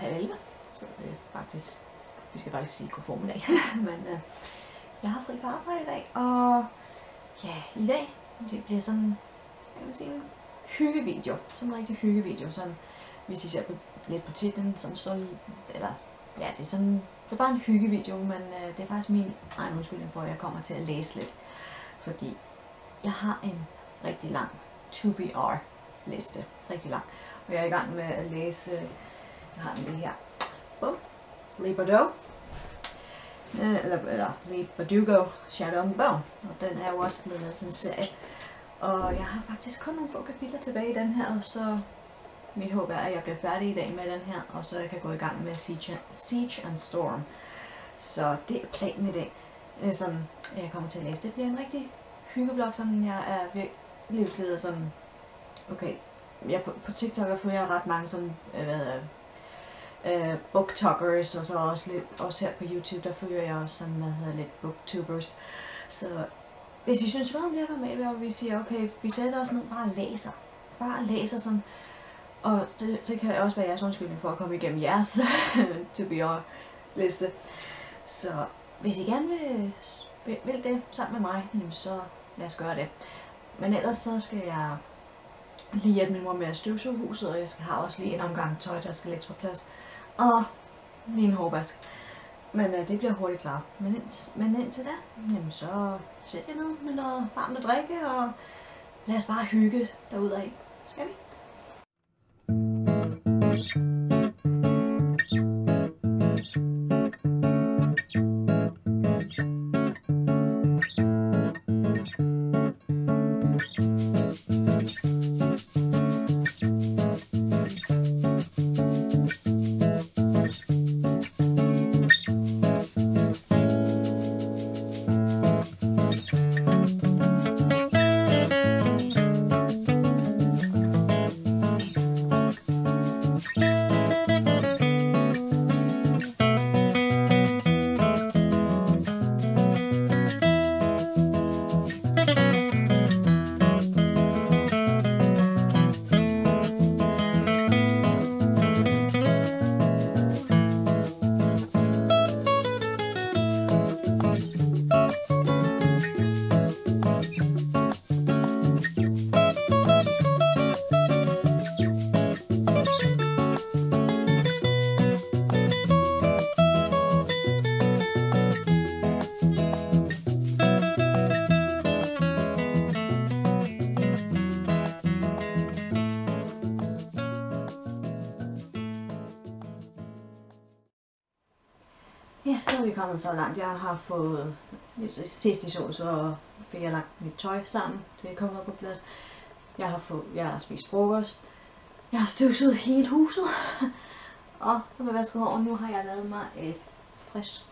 11. Så vi skal faktisk sige god formiddag. Men jeg har fri på arbejde i dag, og ja, i dag det bliver sådan, jeg kan sige, en hyggevideo. Sådan en rigtig hyggevideo, sådan, hvis I ser lidt på titlen, sådan står lige, eller ja, det er sådan, det er bare en hyggevideo, men det er faktisk min egen undskyldning for, at jeg kommer til at læse lidt. Fordi jeg har en rigtig lang to-be-are liste, rigtig lang. Og jeg er i gang med at læse, jeg har den lige her, Leigh Bardugo, eller Leigh Bardugo, Shadow on the Bone. Og den er jo også blevet til en serie. Og jeg har faktisk kun nogle få kapitler tilbage i den her, og så mit håb er, at jeg bliver færdig i dag med den her, og så jeg kan gå i gang med Siege and Storm. Så det er planen i dag, som jeg kommer til at læse. Det bliver en rigtig hyggeblog, sådan jeg er virkelig sådan, okay, jeg på TikTok følger jeg ret mange sådan, booktalkers, og så også her på YouTube, der følger jeg også sådan, lidt booktubers. Så hvis I synes, om jeg var med, hvor vi siger, okay, vi sætter os ned, bare læser sådan, og det kan også være jeres undskyldning for at komme igennem jeres to-be-are liste. Så hvis I gerne vil det sammen med mig, så lad os gøre det. Men ellers så skal jeg lige hjælpe min mor med at støvsuge huset, og jeg har også lige en omgang tøj, der skal lægges på plads. Og lige en hårvask. Men det bliver hurtigt klar. Men indtil da, jamen så sæt jer ned med noget varmt at drikke, og lad os bare hygge derudad. Skal vi? Ja, så er vi kommet så langt. Jeg har fået, sidst I så fik jeg lagt mit tøj sammen. Det er kommet op på plads. Jeg har spist frokost. Jeg har støvsuget hele huset. Og jeg har vasket over. Nu har jeg lavet mig et frisk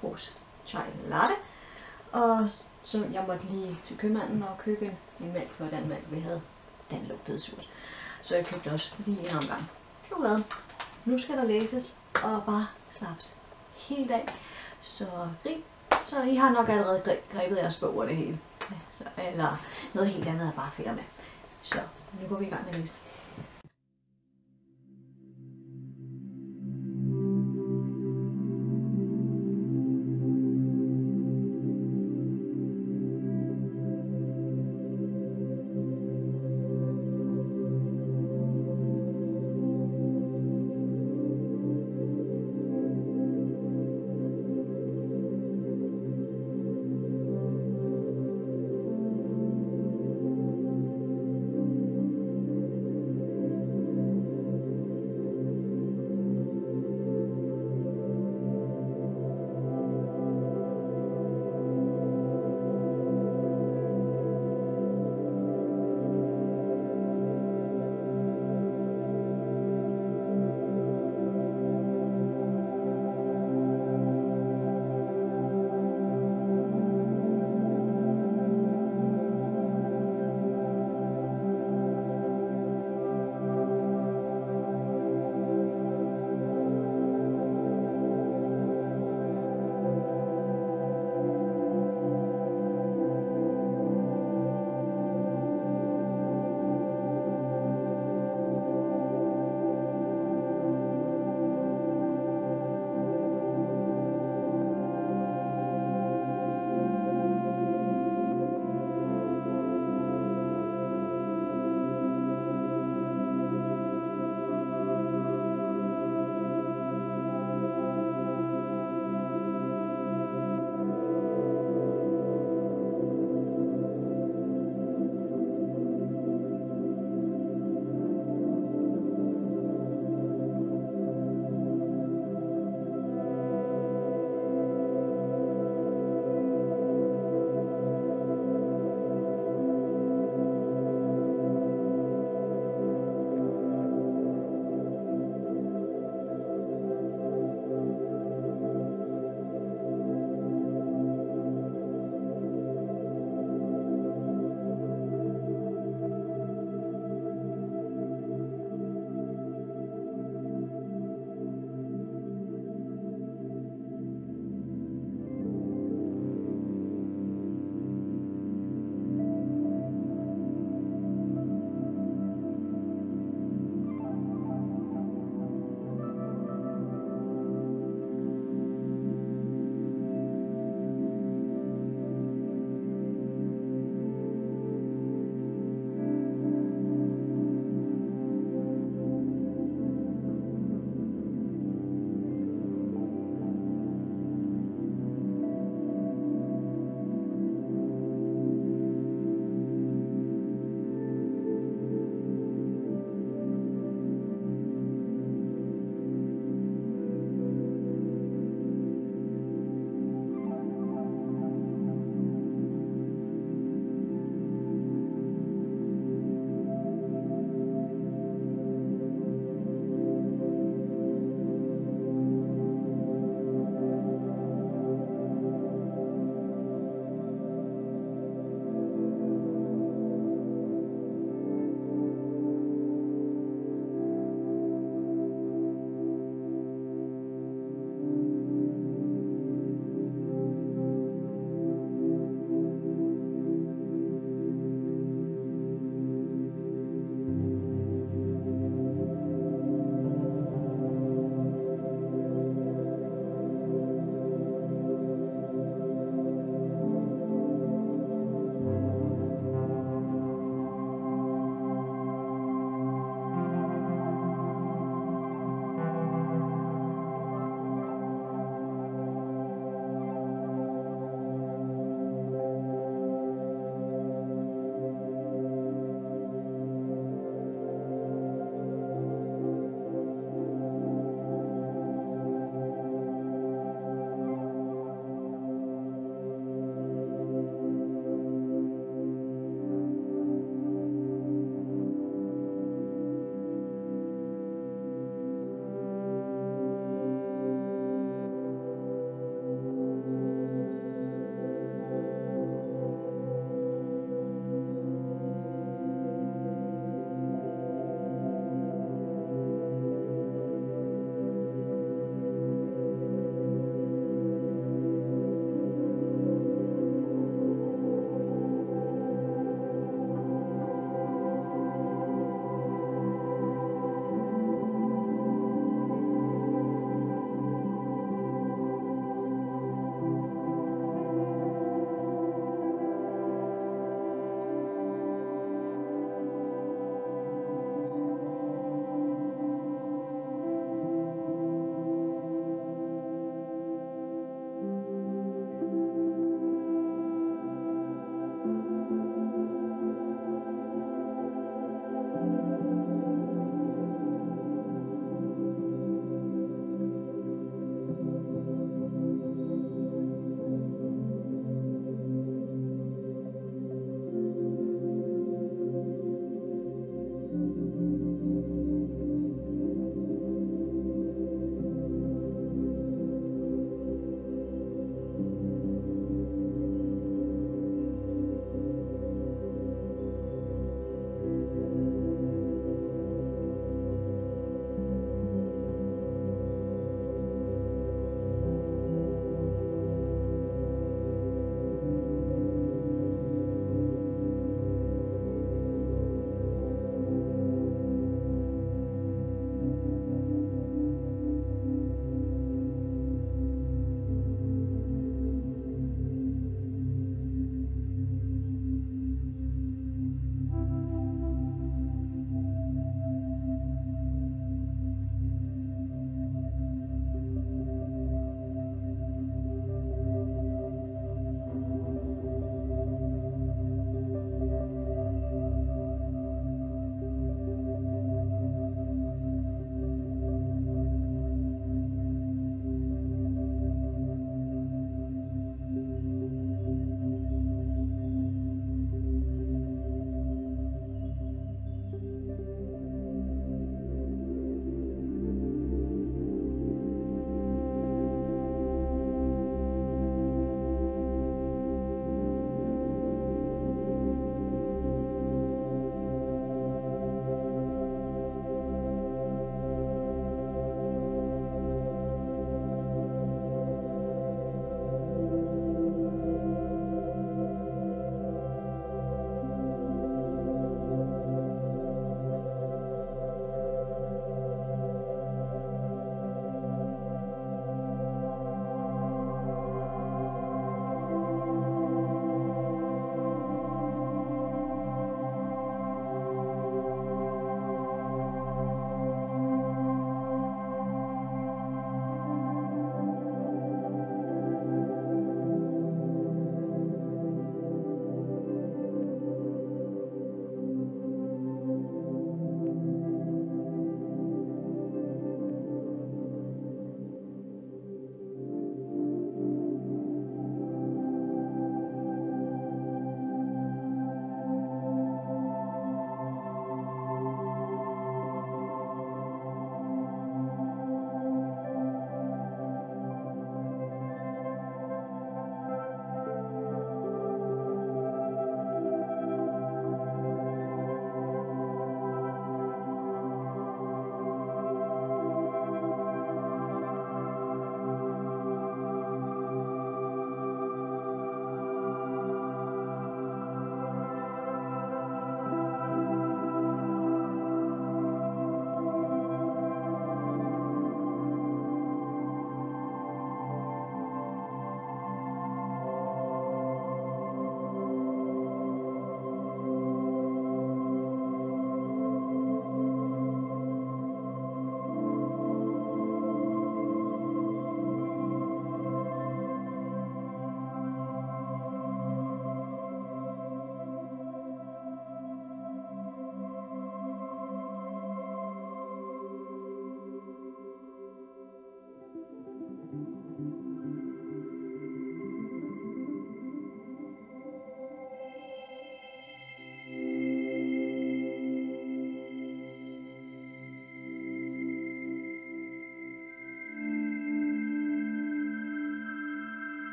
krus chai latte. Og så jeg måtte lige til købmanden og købe en mælk, for den mælk vi havde, den lugtede surt. Så jeg købte også lige en omgang chokolade. Nu skal der læses og bare slappes hele dag. Så I har nok allerede grebet jeres bog og det hele. Ja, så, eller noget helt andet er bare fedt med. Så nu går vi i gang med at læse.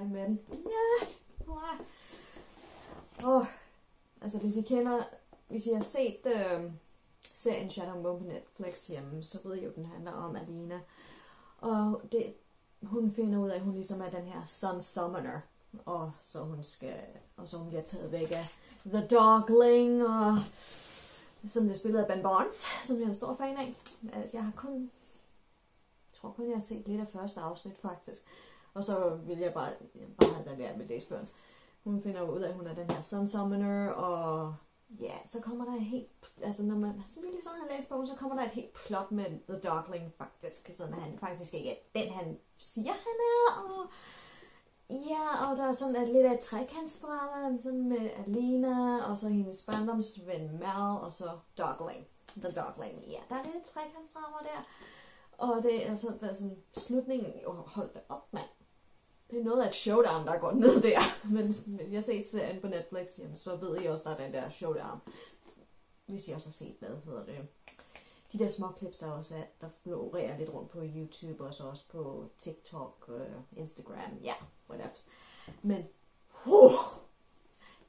færdig med den. Ja. Altså hvis I har set serien Shadow Moon på Netflix hjemme, så ved I jo, den handler om Alina. Og hun finder ud af, at hun ligesom er den her Sun Summoner. Og så hun bliver taget væk af The Darkling, og som bliver spillet af Ben Barnes, som jeg er en stor fan af. Altså, jeg tror kun, jeg har set lidt af første afsnit, faktisk. Og så vil jeg bare have den der med læsbørn. Hun finder ud af, at hun er den her Sun Summoner, og ja, så kommer der altså når man så virkelig sådan har læst bogen, så kommer der et helt plot med The Darkling, faktisk. Sådan at han faktisk ikke er den, han siger, han er, og ja, og der er sådan lidt af et trekantsdrama, sådan med Alina, og så hendes barndomsven Mal, og så Darkling. The Darkling, ja, der er lidt et trekantsdrama der. Og det er sådan slutningen, hold da op, mand. Det er noget af et showdown, der går ned der. Men jeg har set serien på Netflix, jamen, så ved I også, der er den der showdown. Hvis I også har set, de der små clips, der også er, der florerer lidt rundt på YouTube, og så også på TikTok, Instagram, ja, whatever. Men,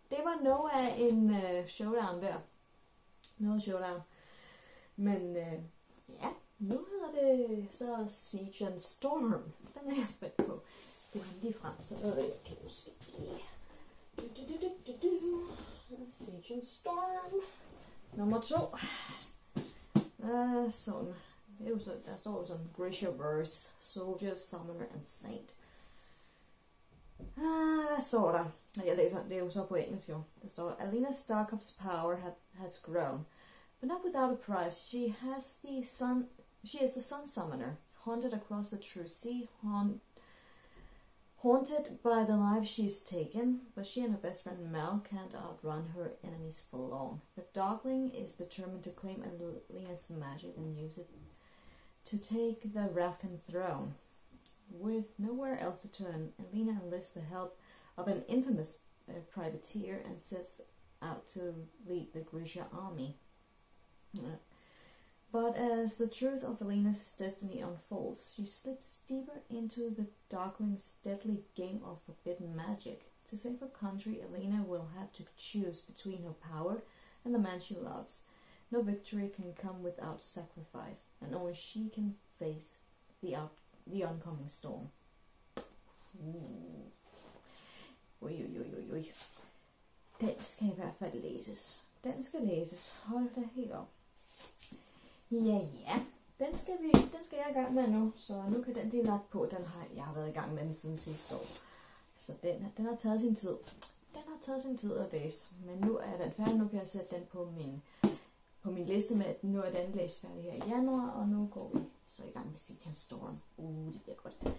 det var noget af en showdown der. Noget showdown. Men, ja, nu hedder det så Siege and Storm. Den er jeg spændt på. Det var lige frem, så kan du se. Siege and Storm. Nummer 2. Sådan. Det er jo så, der står jo sådan Grishaverse, Soldier, Summoner and Saint. Hvad står der? Jeg læser, det er jo så på engelsk jo. Der står, Alina Starkov's power has grown, but not without a price. She is the Sun Summoner, haunted across the true sea, haunted by the life she's taken, but she and her best friend Mal can't outrun her enemies for long. The Darkling is determined to claim Alina's magic and use it to take the Ravkan throne. With nowhere else to turn, Alina enlists the help of an infamous privateer and sets out to lead the Grisha army. But as the truth of Alina's destiny unfolds, she slips deeper into the Darkling's deadly game of forbidden magic. To save her country, Alina will have to choose between her power and the man she loves. No victory can come without sacrifice, and only she can face the oncoming storm. Ui. Den skal i hvert fald læses. Den skal læses. Hold da helt op. Ja, den skal jeg i gang med nu, så nu kan den blive lagt på. Jeg har været i gang med den siden sidste år, så den har taget sin tid. Den har taget sin tid at læse, men nu er den færdig. Nu kan jeg sætte den på min liste med, at nu er den læst færdig her i januar, og nu går vi så i gang med Siege and Storm. Det bliver godt.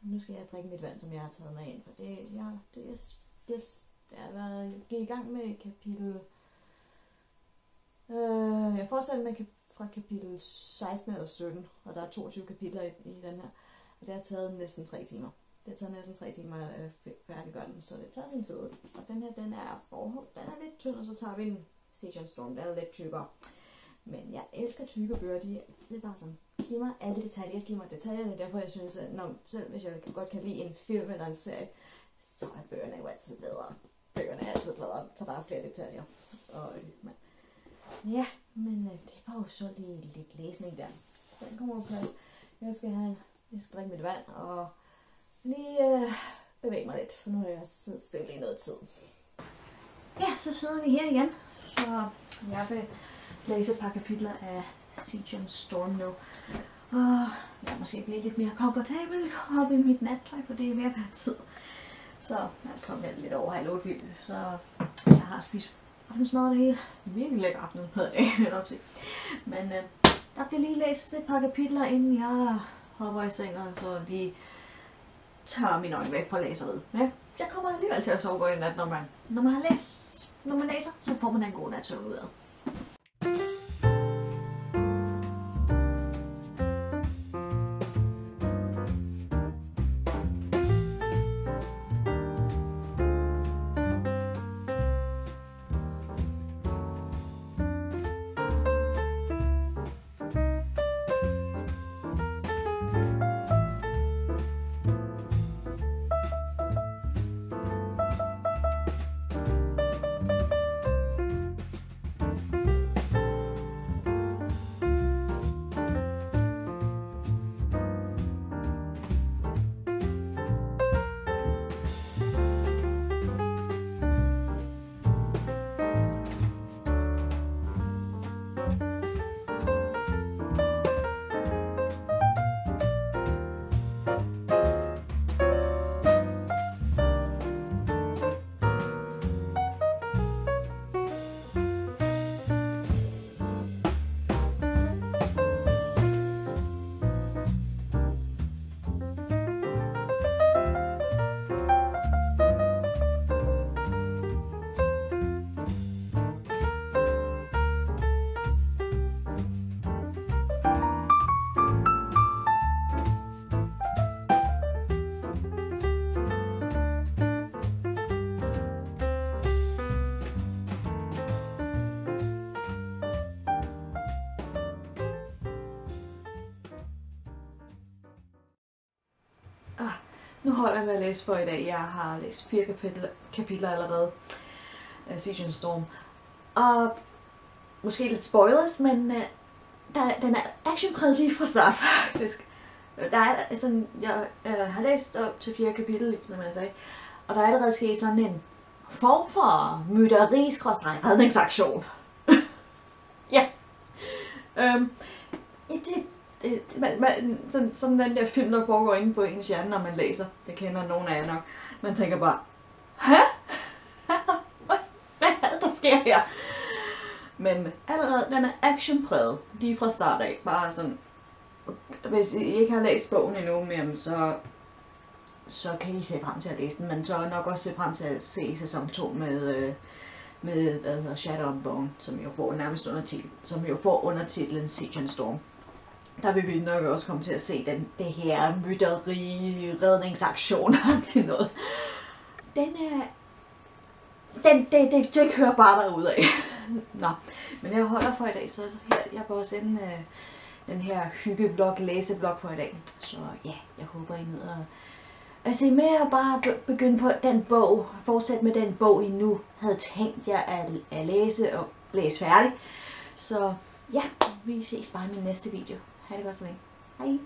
Nu skal jeg drikke mit vand, som jeg har taget med ind, for jeg har været i gang med kapitel. Jeg fortsætter med fra kapitel 16 eller 17, og der er 22 kapitler i den her, og det har taget næsten 3 timer. Det har taget næsten 3 timer at færdiggøre den, så det tager sin tid. Og den her, den er lidt tynd, og så tager vi en Siege and Storm, den er lidt tykkere. Men jeg elsker tykke bøger, det er bare sådan, giv mig alle detaljer, det er derfor jeg synes, at selv hvis jeg godt kan lide en film eller en serie, så er bøgerne jo altid bedre. Bøgerne er altid bedre, for der er flere detaljer. Men det var jo så lige lidt læsning der. Den kommer på plads. Jeg skal drikke mit vand og lige bevæge mig lidt, for nu har jeg siddet stille i noget tid. Ja, så sidder vi her igen. Så jeg vil læse et par kapitler af Siege and Storm nu. Og jeg måske blive lidt mere komfortabel oppe i mit nattøj, for det er ved at være tid. Så jeg kom lidt over 7:30, så jeg har spist aftensmad det hele. Virkelig lækker aftensmad, det vil jeg nok sige. Men der bliver lige læst et par kapitler, inden jeg hopper i seng, og så lige tager mine øjne væk fra læseriet. Men jeg kommer alligevel til at sove godt i nat, når man læser, så får man en god nat søvn ud af. Nu holder jeg med at læse for i dag. Jeg har læst 4 kapitler allerede af Siege and Storm. Og måske lidt spoilers, men den er actionpræget lige fra start faktisk. Der er sådan, jeg har læst op til 4 kapitel, som jeg sagde, og der er allerede sket sådan en form for mytteri-redningsaktion. Ja. Sådan den der film, der foregår inde på ens hjerne, når man læser. Det kender nogen af jer nok. Man tænker bare, hæ? Hvad er det, der sker her? Men allerede, den er actionpræget lige fra start af. Bare sådan, hvis I ikke har læst bogen endnu, så kan I se frem til at læse den. Men så nok også se frem til at se sæson 2 med hvad hedder Shadow and Bone, som jo får undertitlen Siege and Storm. Der vil vi nok også komme til at se det her mytteri-redningsaktion. Det noget. Det kører bare derudad. Nå, men jeg holder for i dag, så jeg får også den her hyggeblog, læseblog for i dag. Så ja, jeg håber I nyder at se med og bare begynde på den bog, fortsætte med den bog I nu havde tænkt jer at læse og læse færdig. Så ja, vi ses bare i min næste video. Ha' det godt så længe. Hej!